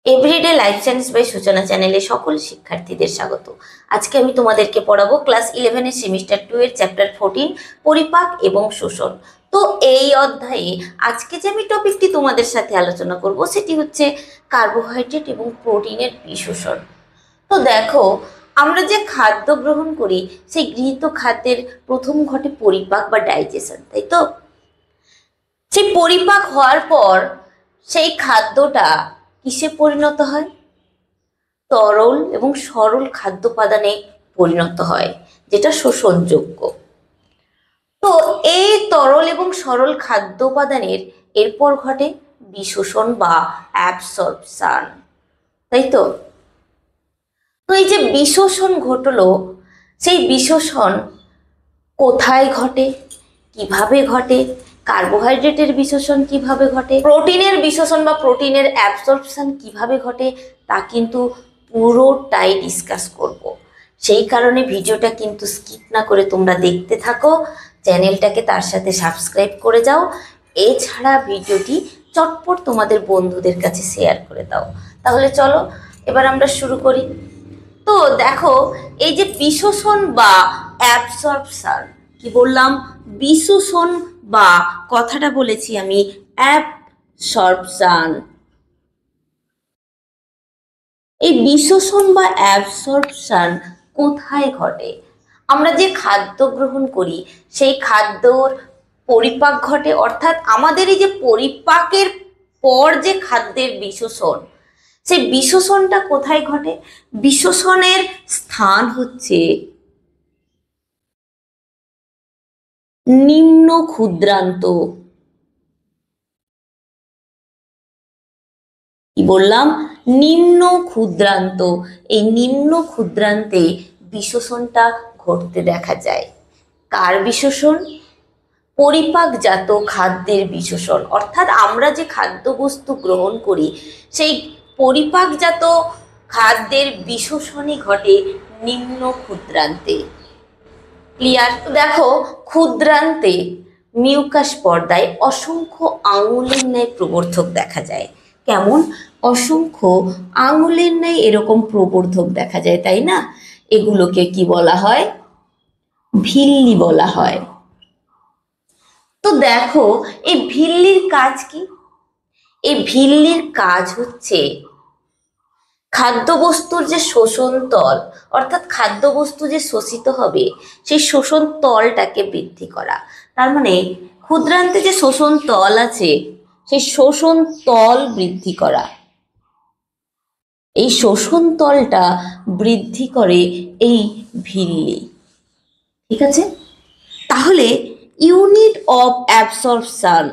Everyday life science by সূচনা চ্যানেলে সকল শিক্ষার্থীদের স্বাগত। আজকে আমি তোমাদেরকে পড়াবো ক্লাস 11 সেমিস্টার 2 এর চ্যাপ্টার 14 পরিপাক এবং শোষণ। তো এই অধ্যায়ে আজকে যে আমি টপিকটি তোমাদের সাথে আলোচনা করব সেটি হচ্ছে কার্বোহাইড্রেট এবং প্রোটিনের বিশোষণ। তো দেখো, আমরা যে খাদ্য গ্রহণ করি সেই গৃহীত খাদ্যের প্রথম ঘটে পরিপাক বা ডাইজেশন, তাই তো? সেই পরিপাক হওয়ার পর সেই খাদ্যটা কিসে পরিণত হয়? তরল এবং সরল খাদ্য উপাদানে পরিণত হয়, যেটা শোষণযোগ্য। তো এই তরল এবং সরল খাদ্য উপাদানের এরপর ঘটে বিশোষণ বা অ্যাবসর্পশন, তাই তো? তো এই যে বিশোষণ ঘটলো, সেই বিশোষণ কোথায় ঘটে, কিভাবে ঘটে? কার্বোহাইড্রেটের বিশোষণ কিভাবে ঘটে, প্রোটিনের বিশোষণ বা প্রোটিনের অ্যাবসর্পশন কিভাবে ঘটে, তা কিন্তু পুরোটাই ডিসকাস করব। সেই কারণে ভিডিওটা কিন্তু স্কিপ না করে তোমরা দেখতে থাকো, চ্যানেলটাকে তার সাথে সাবস্ক্রাইব করে যাও। এছাড়া ভিডিওটি চটপট তোমাদের বন্ধুদের কাছে শেয়ার করে দাও। তাহলে চলো এবার আমরা শুরু করি। তো দেখো, এই যে বিশোষণ বা অ্যাবসর্পশন, কি বললাম? বিশোষণ বা কথাটা বলেছি আমি অ্যাবসর্পশন। এই বিশোষণ বা অ্যাবসর্পশন কোথায় ঘটে? আমরা যে খাদ্য গ্রহণ করি সেই খাদ্যর পরিপাক ঘটে, অর্থাৎ আমাদের এই যে পরিপাকের পর যে খাদ্যের বিশোষণ, সেই বিশোষণটা কোথায় ঘটে? বিশোষণের স্থান হচ্ছে নিম্ন ক্ষুদ্রান্ত। কি বললাম? নিম্ন ক্ষুদ্রান্ত। এই নিম্ন ক্ষুদ্রান্তে বিশোষণটা ঘটতে দেখা যায়। কার বিশোষণ? পরিপাকজাত খাদ্যের বিশোষণ, অর্থাৎ আমরা যে খাদ্যবস্তু গ্রহণ করি সেই পরিপাকজাত খাদ্যের বিশোষণই ঘটে নিম্ন ক্ষুদ্রান্তে। ক্লিয়ার? দেখো, ক্ষুদ্রান্তে মিউকাস পর্দায় অসংখ্য আঙুলের ন্যায় প্রবর্ধক দেখা যায়। কেমন? অসংখ্য আঙুলের ন্যায় এরকম প্রবর্ধক দেখা যায়, তাই না? এগুলোকে কি বলা হয়? ভিল্লি বলা হয়। তো দেখো, এই ভিল্লির কাজ কি? এই ভিল্লির কাজ হচ্ছে খাদ্যবস্তুর যে শোষণ তল, অর্থাৎ খাদ্যবস্তু যে শোষিত হবে সেই শোষণ তলটাকে বৃদ্ধি করা। তার মানে ক্ষুদ্রান্তে যে শোষণ তল আছে সেই শোষণ তল বৃদ্ধি করা। এই শোষণ তলটা বৃদ্ধি করে এই ভিল্লি। ঠিক আছে? তাহলে unit of absorption,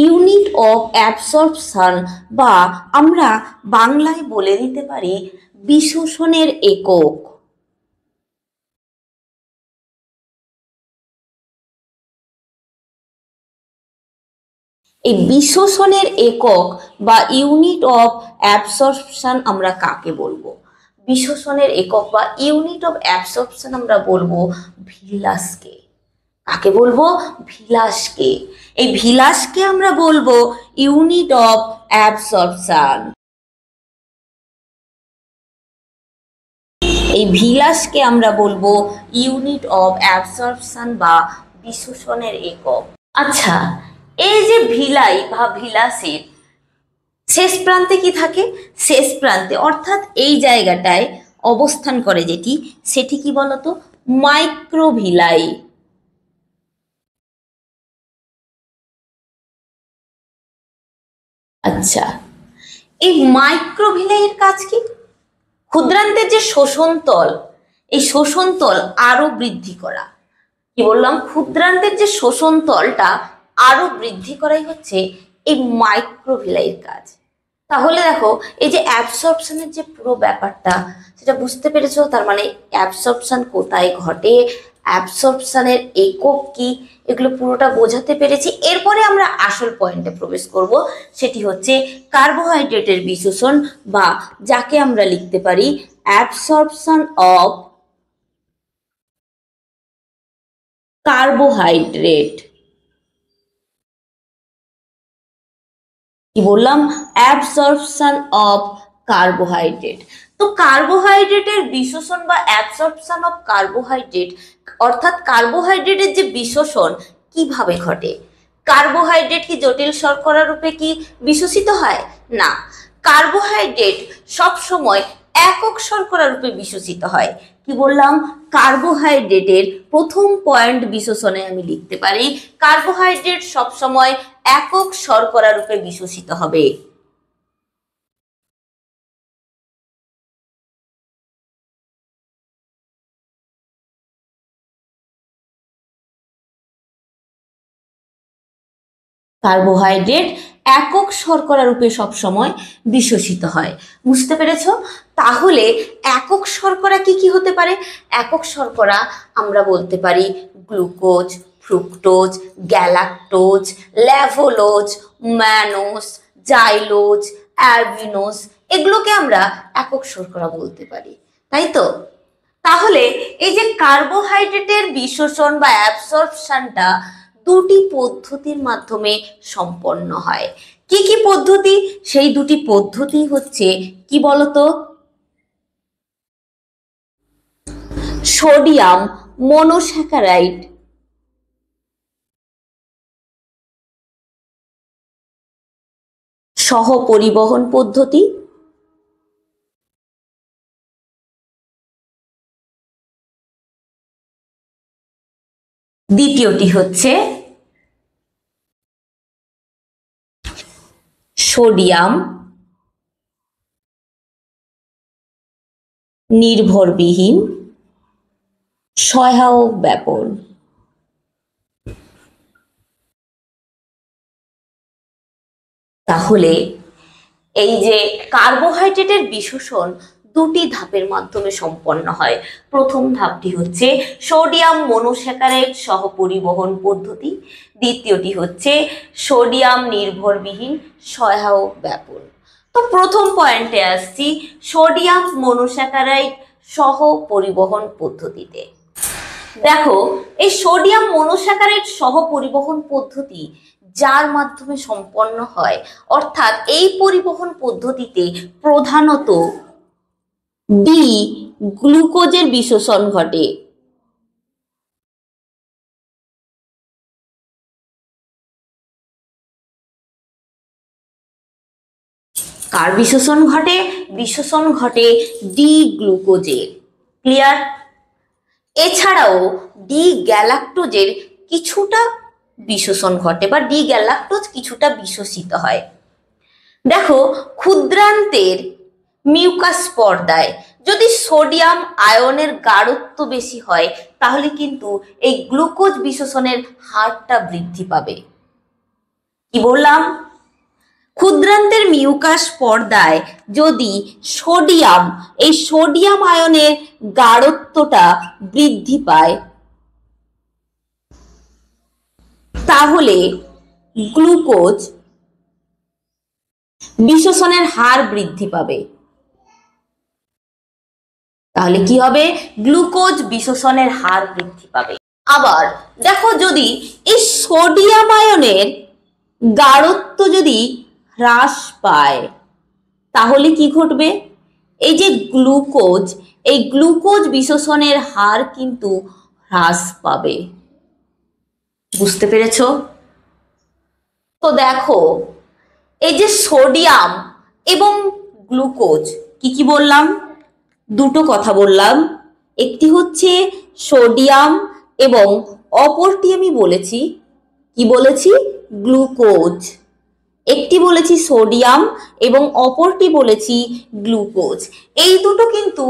unit of absorption বা আমরা বাংলায় বলে দিতে পারি বিশোষণের একক। এই বিশোষণের একক বা ইউনিট অফ অ্যাবসর্পশন আমরা কাকে বলবো? বিশোষণের একক বা ইউনিট অফ অ্যাবসর্পশন আমরা বলবো ভিলাসকে। কাকে বলবো? ভিলাসকে। এই ভিলাসকে আমরা বলবো ইউনিট অফ অ্যাবসর্পশন। এই ভিলাসকে আমরা বলবো ইউনিট অফ অ্যাবসর্পশন বা বিশোষণের একক। আচ্ছা, এই যে ভিলাই বা ভিলাসের শেষ প্রান্তে কি থাকে? শেষ প্রান্তে অর্থাৎ এই জায়গাটায় অবস্থান করে যেটি, সেটি কি বলতো? মাইক্রোভিলাই। আচ্ছা, এই মাইক্রোভিলাইয়ের কাজ কি? ক্ষুদ্রান্তের যে শোষণ তল, এই শোষণ তল আরো বৃদ্ধি করা। কি বললাম? ক্ষুদ্রান্তের যে শোষণ তলটা আরো বৃদ্ধি করাই হচ্ছে এই মাইক্রোভিলাইয়ের কাজ। তাহলে দেখো, এই যে অ্যাবসর্পশনের যে পুরো ব্যাপারটা সেটা বুঝতে পেরেছো। তার মানে অ্যাবসর্পশন কোথায় ঘটে, অ্যাবসর্পশনের একক কি, এগুলো পুরোটা বোঝাতে পেরেছি। এরপরে আমরা আসল পয়েন্টে প্রবেশ করব, সেটি হচ্ছে কার্বোহাইড্রেটের বিশোষণ বা যাকে আমরা লিখতে পারি অ্যাবসর্পশন অফ কার্বোহাইড্রেট। কি বললাম, অ্যাবসর্পশন অফ কার্বোহাইড্রেট। তো কার্বোহাইড্রেটের বিশোষণ বা অ্যাবসর্পশন অফ কার্বোহাইড্রেট অর্থাৎ কার্বোহাইড্রেটের যে বিশোষণ কিভাবে ঘটে? কার্বোহাইড্রেট কি জটিল শর্করা রূপে কি বিশোষিত হয়? না, কার্বোহাইড্রেট সব সময় একক শর্করা রূপে বিশোষিত হয়। কি বললাম, কার্বোহাইড্রেটের প্রথম পয়েন্ট বিশোষণে আমি লিখতে পারি কার্বোহাইড্রেট সব সময় একক শর্করা রূপে বিশোষিত হবে। কার্বোহাইড্রেট একক শর্করা রূপে সবসময় বিশোষিত হয়। বুঝতে পেরেছ? তাহলে একক শর্করা কি কি হতে পারে? একক শর্করা আমরা বলতে পারি গ্লুকোজ, ফ্রুক্টোজ, গ্যালাক্টোজ, ল্যাভোলোজ, ম্যানোজ, জাইলোজ, অ্যালবিনোজ, এগুলোকে আমরা একক শর্করা বলতে পারি, তাই তো? তাহলে এই যে কার্বোহাইড্রেটের বিশোষণ বা অ্যাবসর্পশনটা দুটি পদ্ধতির মাধ্যমে সম্পন্ন হয়। কি কি পদ্ধতি? সেই দুটি পদ্ধতি হচ্ছে কি বলতো? সোডিয়াম মনোস্যাকারাইড সহ পরিবহন পদ্ধতি, দ্বিতীয়টি হচ্ছে সোডিয়াম নির্ভরবিহীন সহায়ক ব্যাপন। তাহলে এই যে কার্বোহাইড্রেটের বিশোষণ দুটি ধাপের মাধ্যমে সম্পন্ন হয়। প্রথম ধাপটি হচ্ছে সোডিয়াম মনোস্যাকারাইড সহ পরিবহন পদ্ধতি, দ্বিতীয়টি হচ্ছে সোডিয়াম নির্ভরবিহীন সহায়ক ব্যাপন। তো প্রথম পয়েন্টে আসছি, সোডিয়াম মনোস্যাকারাইড সহ পরিবহন পদ্ধতিতে। দেখো, এই সোডিয়াম মনোস্যাকারাইড সহ পরিবহন পদ্ধতি যার মাধ্যমে সম্পন্ন হয়, অর্থাৎ এই পরিবহন পদ্ধতিতে প্রধানত ডি গ্লুকোজের বিশোষণ ঘটে। কার বিশোষণ ঘটে? বিশোষণ ঘটে ডি গ্লুকোজের। ক্লিয়ার? এছাড়াও ডি গ্যালাক্টোজের কিছুটা বিশোষণ ঘটে বা ডি গ্যালাক্টোজ কিছুটা বিশোষিত হয়। দেখো, ক্ষুদ্রান্তের মিউকাস পর্দায় যদি সোডিয়াম আয়নের গাঢ়ত্ব বেশি হয় তাহলে কিন্তু এই গ্লুকোজ বিশোষণের হারটা বৃদ্ধি পাবে। কি বললাম? ক্ষুদ্রান্তের মিউকাস পর্দায় যদি এই সোডিয়াম আয়নের গাঢ়ত্বটা বৃদ্ধি পায় তাহলে গ্লুকোজ বিশোষণের হার বৃদ্ধি পাবে। তাহলে কি হবে? গ্লুকোজ বিশোষণের হার বৃদ্ধি পাবে। আবার দেখো, যদি এই সোডিয়াম আয়নের গাঢ়ত্ব যদি হ্রাস পায় তাহলে কি ঘটবে? এই যে গ্লুকোজ, এই গ্লুকোজ বিশোষণের হার কিন্তু হ্রাস পাবে। বুঝতে পেরেছো? তো দেখো, এই যে সোডিয়াম এবং গ্লুকোজ, কি কি বললাম? দুটো কথা বললাম। একটি হচ্ছে সোডিয়াম এবং অপরটি আমি বলেছি, কি বলেছি? গ্লুকোজ। একটি বলেছি সোডিয়াম এবং অপরটি বলেছি গ্লুকোজ। এই দুটো কিন্তু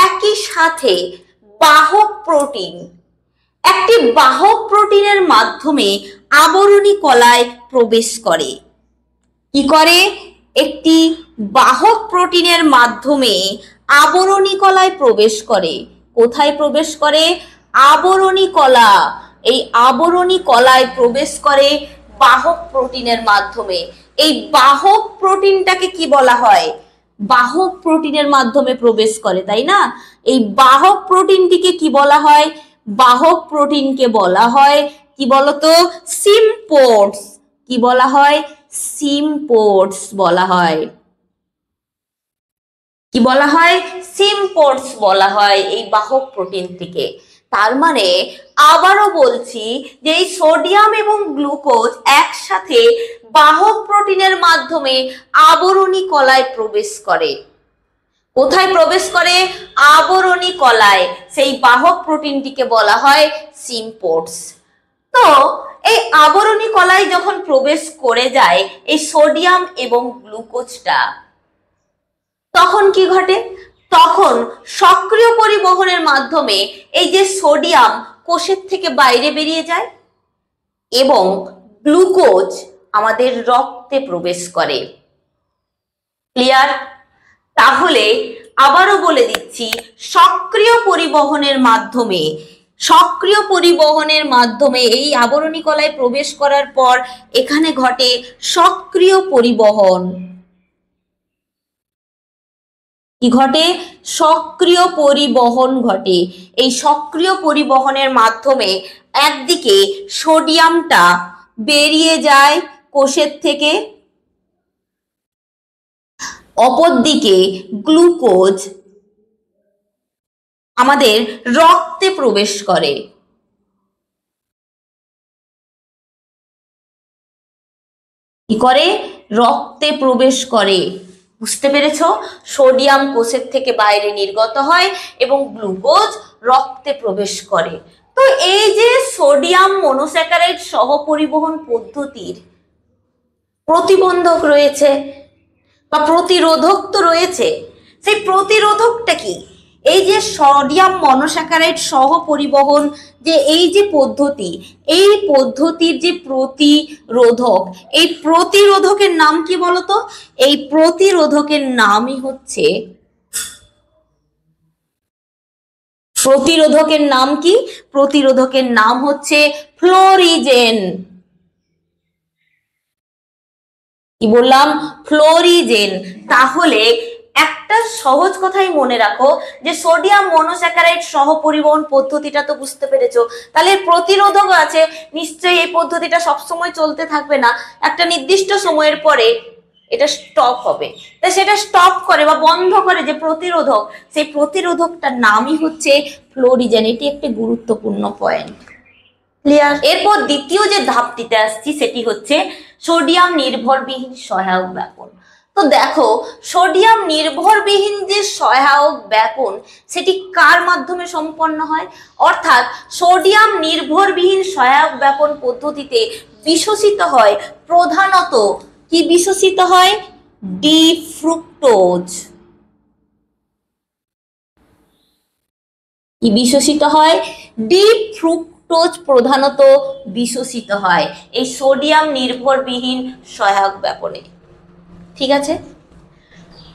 একই সাথে বাহক প্রোটিন, একটি বাহক প্রোটিনের মাধ্যমে আবরণী কলায় প্রবেশ করে। কি করে? একটি বাহক প্রোটিনের মাধ্যমে আবরণী কলায় প্রবেশ করে। কোথায় প্রবেশ করে? আবরণী কলা। এই আবরণী কলায় প্রবেশ করে বাহক প্রোটিনের মাধ্যমে। এই বাহক প্রোটিনটাকে কি বলা হয়? বাহক প্রোটিনের মাধ্যমে প্রবেশ করে, তাই না? এই বাহক প্রোটিনটিকে কি বলা হয়? বাহক প্রোটিনকে বলা হয় কি বলতো? সিম্পোর্টস। কি বলা হয়? সিম্পোর্টস বলা হয়। কি বলা হয়? সিম্পোর্টস বলা হয় এই বাহক প্রোটিনটিকে। তার মানে আবারও বলছি যে এই সোডিয়াম এবং গ্লুকোজ একসাথে বাহক প্রোটিনের মাধ্যমে আবরণী কলায় প্রবেশ করে। কোথায় প্রবেশ করে? আবরণী কলায়। সেই বাহক প্রোটিনটিকে বলা হয় সিম্পোর্টস। তো এই আবরণী কলায় যখন প্রবেশ করে যায় এই সোডিয়াম এবং গ্লুকোজটা, তখন কি ঘটে? তখন সক্রিয় পরিবহনের মাধ্যমে এই যে সোডিয়াম কোষের থেকে বাইরে বেরিয়ে যায় এবং গ্লুকোজ আমাদের রক্তে প্রবেশ করে। ক্লিয়ার? তাহলে আবারও বলে দিচ্ছি, সক্রিয় পরিবহনের মাধ্যমে এই আবরণী কলায় প্রবেশ করার পর এখানে ঘটে সক্রিয় পরিবহন। কি ঘটে? সক্রিয় পরিবহন ঘটে। এই সক্রিয় পরিবহনের মাধ্যমে একদিকে সোডিয়ামটা বেরিয়ে যায় কোষের থেকে, অপরদিকে গ্লুকোজ আমাদের রক্তে প্রবেশ করে। কি করে? রক্তে প্রবেশ করে। বুঝতে পেরেছো? সোডিয়াম কোষের থেকে বাইরে নির্গত হয় এবং গ্লুকোজ রক্তে প্রবেশ করে। তো এই যে সোডিয়াম মনোস্যাকারাইড সহ পরিবহন পদ্ধতির প্রতিবন্ধক রয়েছে বা প্রতিরোধক তো রয়েছে, সেই প্রতিরোধকটা কি? এই যে সোডিয়াম মনোস্যাকারাইড সহ পরিবহন যে এই যে পদ্ধতি, এই পদ্ধতির যে প্রতিরোধক, এই প্রতিরোধকের নাম কি বলতো? এই প্রতিরোধকের নামই হচ্ছে, প্রতিরোধকের নাম কি? প্রতিরোধকের নাম হচ্ছে ফ্লোরিজেন। কি বললাম? ফ্লোরিজেন। তাহলে একটা সহজ কথাই মনে রাখো যে সোডিয়াম মনোস্যাকারাইড সহ পরিবহন পদ্ধতিটা তো বুঝতে পেরেছো। তাহলে প্রতিরোধক আছে, নিশ্চয়ই এই পদ্ধতিটা সবসময় চলতে থাকবে না, একটা নির্দিষ্ট সময়ের পরে এটা স্টপ হবে। তাই সেটা স্টপ করে বা বন্ধ করে যে প্রতিরোধক, সেই প্রতিরোধকটার নামই হচ্ছে ফ্লোরিজেন। এটি একটি গুরুত্বপূর্ণ পয়েন্ট। ক্লিয়ার? এরপর দ্বিতীয় যে ধাপটিতে আসছি সেটি হচ্ছে সোডিয়াম নির্ভরবিহীন সহায়ক ব্যাপন। তো দেখো, সোডিয়াম নির্ভরবিহীন যে সহায়ক ব্যাপন সেটি কার মাধ্যমে সম্পন্ন হয়? অর্থাৎ সোডিয়াম নির্ভরবিহীন সহায়ক ব্যাপন পদ্ধতিতে বিশ্বসিত হয় প্রধানত, কি বিশ্বসিত হয়? D fructose. কি বিশ্বসিত হয়? ডি ফ্রুক্টোজ প্রধানত বিশ্বসিত হয় এই সোডিয়াম নির্ভরবিহীন সহায়ক ব্যাপনে। ঠিক আছে?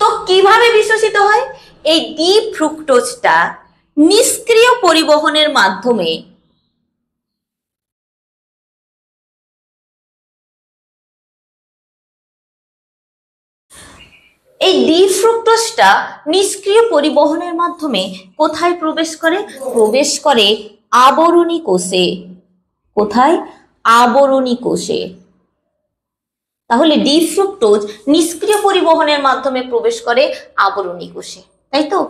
তো কিভাবে বিশ্বসিত হয়? এই ডি ফ্রুক্টোজটা নিষ্ক্রিয় পরিবহনের মাধ্যমে এই ডি ফ্রুক্টোজটা নিষ্ক্রিয় পরিবহনের মাধ্যমে কোথায় প্রবেশ করে? প্রবেশ করে আবরণী কোষে। কোথায়? আবরণী কোষে। তাহলে ডি ফ্রুক্টোজ নিষ্ক্রিয় পরিবহনের মাধ্যমে প্রবেশ করে আবরণী কোষে, তাই তো?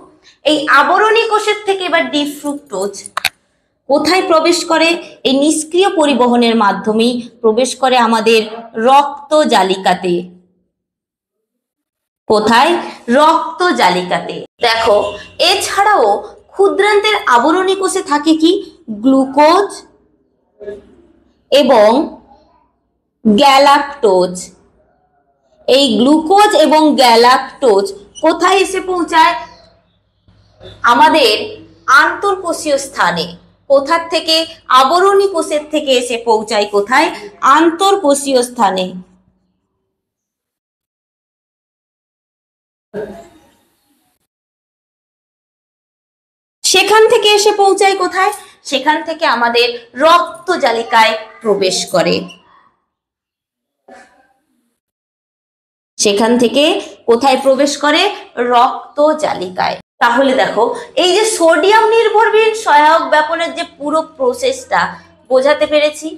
এই আবরণী কোষের থেকে এবার ডি ফ্রুক্টোজ কোথায় প্রবেশ করে? এই নিষ্ক্রিয় পরিবহনের মাধ্যমেই প্রবেশ করে আমাদের রক্ত জালিকাতে। কোথায়? রক্ত জালিকাতে। দেখো, এছাড়াও ক্ষুদ্রান্তের আবরণী কোষে থাকে কি? গ্লুকোজ এবং গ্যালাক্টোজ। এই গ্লুকোজ এবং গ্যালাক্টোজ কোথায় এসে পৌঁছায়? আমাদের আন্তঃকোষীয় স্থানে। কোথার থেকে? আবরণী কোষের থেকে এসে পৌঁছায় কোথায়? আন্তঃকোষীয় স্থানে। সেখান থেকে এসে পৌঁছায় কোথায়? সেখান থেকে আমাদের রক্ত জালিকায় প্রবেশ করে। সেখান থেকে কোথায় প্রবেশ করে? রক্ত জালিকায়। তাহলে দেখো, এই যে সোডিয়াম নির্ভরবিহীন সহায়ক ব্যাপনের যে পুরো প্রসেসটা বোঝাতে পেরেছি।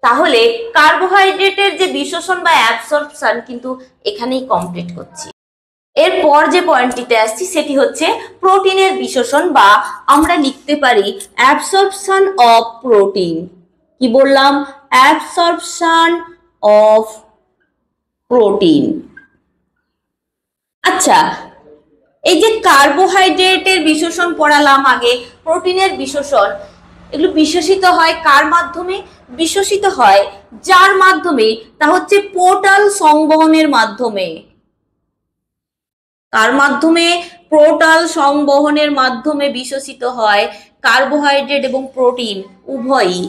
তাহলে কার্বোহাইড্রেটের যে বিশোষণ বা অ্যাবসর্পশন কিন্তু এখানেই কমপ্লিট করছি। এরপর যে পয়েন্টটিতে আসছি সেটি হচ্ছে প্রোটিনের বিশোষণ, বা আমরা লিখতে পারি অ্যাবসর্পশন অফ প্রোটিন। কি বললাম? Absorption of protein. আচ্ছা, এই যে কার্বোহাইড্রেটের বিশোষণ পড়ালাম আগে, প্রোটিনের বিশোষণ, এগুলো বিশ্বসিত হয় কার মাধ্যমে? বিশ্বসিত হয় যার মাধ্যমে, তা হচ্ছে পোর্টাল সংবহনের মাধ্যমে। কার মাধ্যমে? পোর্টাল সংবহনের মাধ্যমে বিশ্বসিত হয় কার্বোহাইড্রেট এবং প্রোটিন উভয়ই।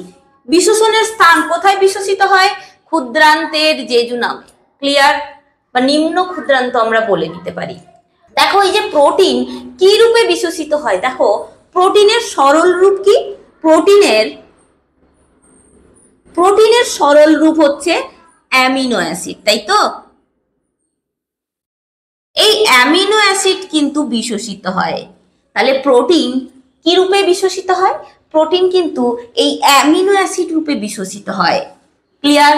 বিশ্বসনের স্থান কোথায় বিশ্বসিত হয়? ক্ষুদ্রান্তের জেজুনামে। ক্লিয়ার? বা নিম্ন ক্ষুদ্রান্ত আমরা বলে নিতে পারি। দেখো এই যে প্রোটিন কি রূপে বিশ্বসিত হয়, দেখো প্রোটিনের সরল রূপ কি? প্রোটিনের সরল রূপ হচ্ছে অ্যামিনো অ্যাসিড, তাই তো? এই অ্যামিনো অ্যাসিড কিন্তু বিশ্বসিত হয়। তাহলে প্রোটিন কি রূপে বিশ্বসিত হয়? প্রোটিন কিন্তু এই অ্যামিনো অ্যাসিড রূপে বিশ্বসিত হয়। ক্লিয়ার?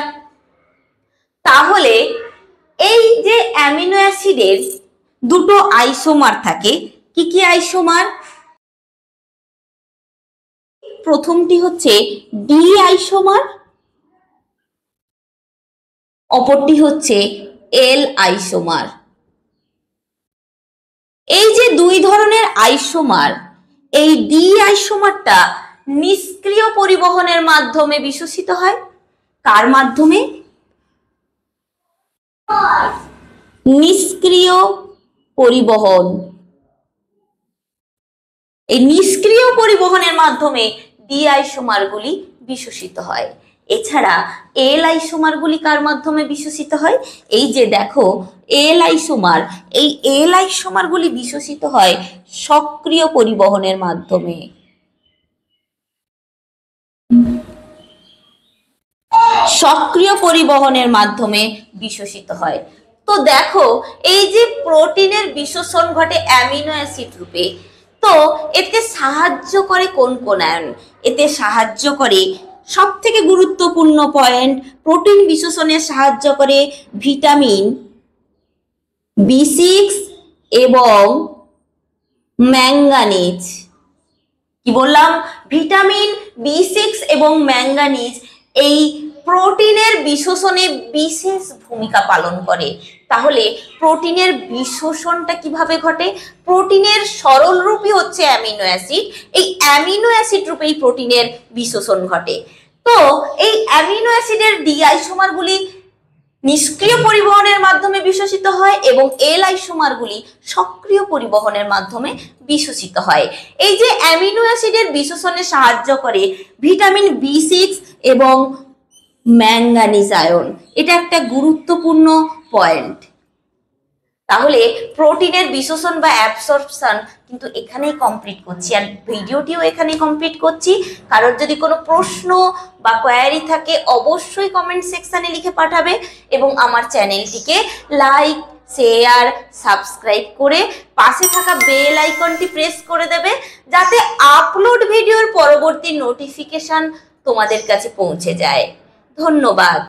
তাহলে এই যে অ্যামিনো অ্যাসিডের দুটো আইসোমার থাকে, কি কি আইসোমার? প্রথমটি হচ্ছে ডি আইসোমার, অপরটি হচ্ছে এল আইসোমার। এই যে দুই ধরনের আইসোমার, এই ডি আইসোমারটা নিষ্ক্রিয় পরিবহনের মাধ্যমে বিশ্বসিত হয়। কার মাধ্যমে? নিষ্ক্রিয় পরিবহন। এই নিষ্ক্রিয় পরিবহনের মাধ্যমে ডি আইসোমারগুলি বিশ্বসিত হয়। এছাড়া এল আইসোমারগুলি কার মাধ্যমে বিশ্বসিত হয়? এই যে দেখো এল আইসোমার, এই এল আইসোমারগুলি বিশ্বসিত হয় সক্রিয় পরিবহনের মাধ্যমে। সক্রিয় পরিবহনের মাধ্যমে বিশ্বসিত হয়। তো দেখো এই যে প্রোটিনের বিশ্বসন ঘটে অ্যামিনো অ্যাসিড রূপে, তো এতে সাহায্য করে কোন কোন আয়ন? এতে সাহায্য করে, সব থেকে গুরুত্বপূর্ণ পয়েন্ট, প্রোটিন বিশ্বসনে সাহায্য করে ভিটামিন B6 এবং ম্যাঙ্গানিজ। কি বললাম? ভিটামিন B6 এবং ম্যাঙ্গানিজ এই প্রোটিনের বিশ্বসনে বিশেষ ভূমিকা পালন করে। তাহলে প্রোটিনের বিশ্বসনটা কিভাবে ঘটে? প্রোটিনের সরল রূপই হচ্ছে অ্যামিনো অ্যাসিড, এই অ্যামিনো অ্যাসিড রূপেই প্রোটিনের বিশ্বসন ঘটে। তো এই অ্যামিনো অ্যাসিডের ডি আইসোমারগুলি নিষ্ক্রিয় পরিবহনের মাধ্যমে বিশ্বসিত হয় এবং এল আইসোমারগুলি সক্রিয় পরিবহনের মাধ্যমে বিশ্বসিত হয়। এই যে অ্যামিনো অ্যাসিডের বিশ্বসনে সাহায্য করে ভিটামিন B6 এবং ম্যাঙ্গানিজ আয়ন, এটা একটা গুরুত্বপূর্ণ পয়েন্ট। তাহলে প্রোটিনের বিশ্বসন বা অ্যাবসর্পশন কিন্তু এখানেই কমপ্লিট করছি, আর ভিডিওটিও এখানেই কমপ্লিট করছি। কারোর যদি কোনো প্রশ্ন বা কোয়ারি থাকে অবশ্যই কমেন্ট সেকশনে লিখে পাঠাবে, এবং আমার চ্যানেলটিকে লাইক, শেয়ার, সাবস্ক্রাইব করে পাশে থাকা বেল আইকনটি প্রেস করে দেবে, যাতে আপলোড ভিডিওর পরবর্তী নোটিফিকেশন তোমাদের কাছে পৌঁছে যায়। ধন্যবাদ।